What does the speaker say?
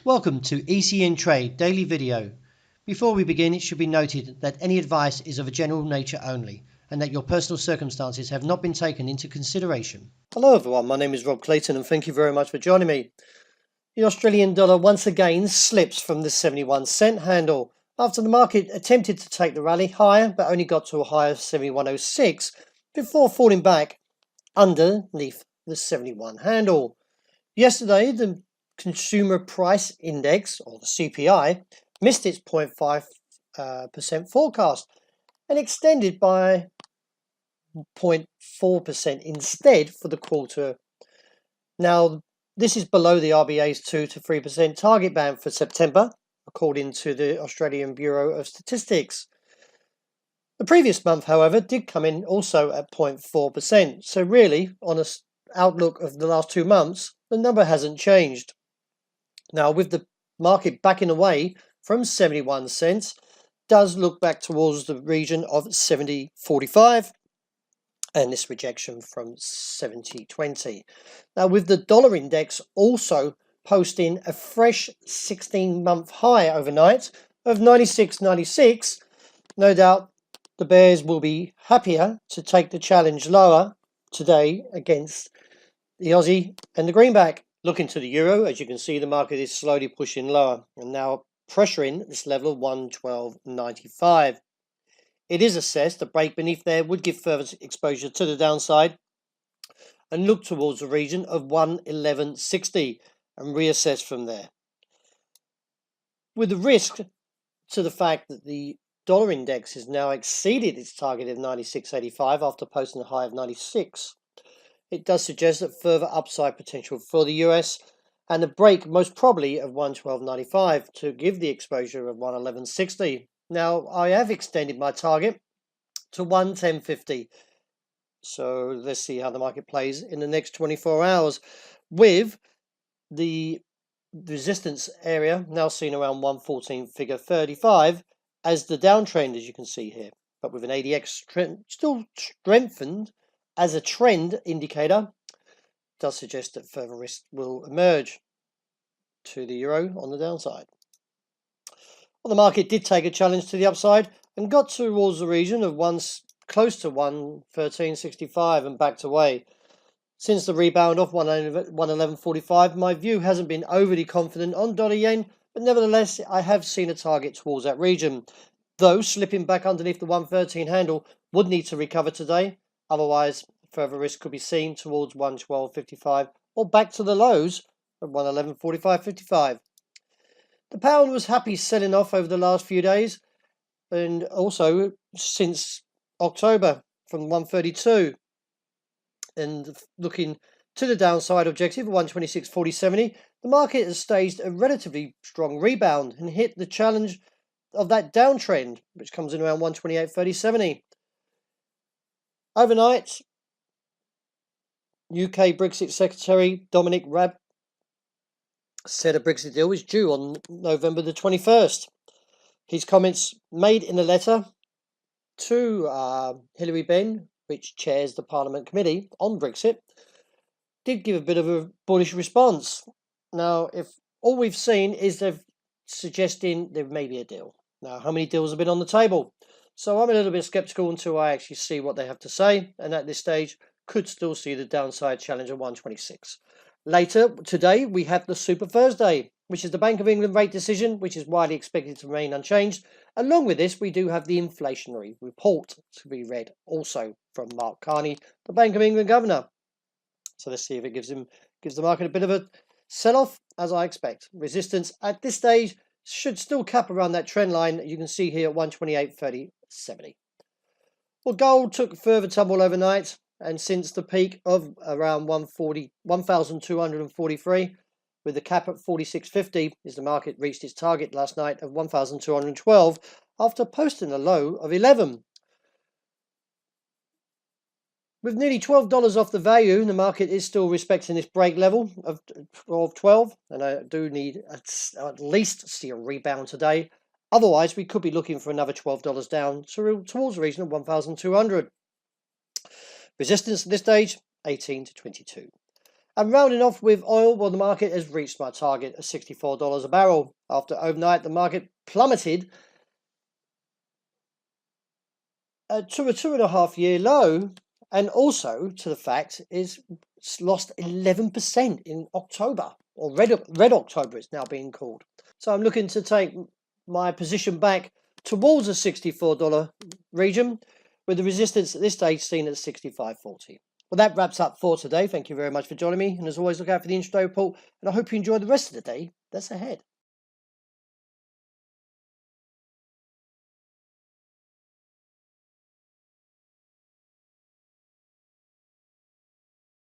Welcome to ECN Trade Daily Video. Before we begin, it should be noted that any advice is of a general nature only and that your personal circumstances have not been taken into consideration. Hello everyone, my name is Rob Clayton and thank you very much for joining me. The Australian dollar once again slips from the 71-cent handle after the market attempted to take the rally higher but only got to a high of 71.06 before falling back underneath the 71 handle. Yesterday, the Consumer Price Index, or the CPI, missed its 0.5% forecast and extended by 0.4% instead for the quarter. Now, this is below the RBA's 2 to 3% target band for September, according to the Australian Bureau of Statistics. The previous month, however, did come in also at 0.4%. So really, on an outlook of the last 2 months, the number hasn't changed. Now, with the market backing away from 71 cents, does look back towards the region of 70.45 and this rejection from 70.20. Now, with the dollar index also posting a fresh 16-month high overnight of 96.96, no doubt the bears will be happier to take the challenge lower today against the Aussie and the greenback. Looking to the euro, as you can see, the market is slowly pushing lower and now pressuring this level of 112.95. It is assessed a break beneath there would give further exposure to the downside and look towards the region of 111.60 and reassess from there. With the risk to the fact that the dollar index has now exceeded its target of 96.85 after posting a high of 96, it does suggest that further upside potential for the US and a break most probably of 112.95 to give the exposure of 111.60. Now, I have extended my target to 110.50. So let's see how the market plays in the next 24 hours with the resistance area now seen around 114 figure 35 as the downtrend, as you can see here, but with an ADX trend still strengthened as a trend indicator, does suggest that further risk will emerge to the euro on the downside. Well, the market did take a challenge to the upside and got towards the region of close to 113.65 and backed away. Since the rebound off 111.45, my view hasn't been overly confident on dollar yen, but nevertheless, I have seen a target towards that region. Though slipping back underneath the 113 handle would need to recover today. Otherwise, further risk could be seen towards 112.55 or back to the lows of 111.45.55. The pound was happy selling off over the last few days and also since October from 132 and looking to the downside objective of 126.40.70, the market has staged a relatively strong rebound and hit the challenge of that downtrend, which comes in around 128.30.70. Overnight, UK Brexit Secretary Dominic Raab said a Brexit deal is due on November the 21st. His comments made in a letter to Hilary Benn, which chairs the Parliament Committee on Brexit, did give a bit of a bullish response. Now, if all we've seen is they're suggesting there may be a deal. Now, how many deals have been on the table? So I'm a little bit skeptical until I actually see what they have to say, and at this stage could still see the downside challenge of 126. Later today we have the Super Thursday, which is the Bank of England rate decision, which is widely expected to remain unchanged. Along with this, we do have the inflationary report to be read also from Mark Carney, the Bank of England governor. So let's see if it gives the market a bit of a sell-off, as I expect. Resistance at this stage should still cap around that trend line you can see here at 128.30.70. Well, gold took a further tumble overnight, and since the peak of around 1,243, with the cap at 46.50, as the market reached its target last night of 1,212 after posting a low of 11. With nearly $12 off the value, the market is still respecting this break level of 12, and I do need at least see a rebound today. Otherwise, we could be looking for another $12 down towards the region of 1,200. Resistance at this stage, 18 to 22. And rounding off with oil, well, the market has reached my target of $64 a barrel. After overnight, the market plummeted to a 2.5-year low, and also to the fact it's lost 11% in October, or red October it's now being called. So I'm looking to take my position back towards the $64 region, with the resistance at this stage seen at 65.40. Well, that wraps up for today. Thank you very much for joining me, and as always, look out for the intraday report, and I hope you enjoy the rest of the day that's ahead.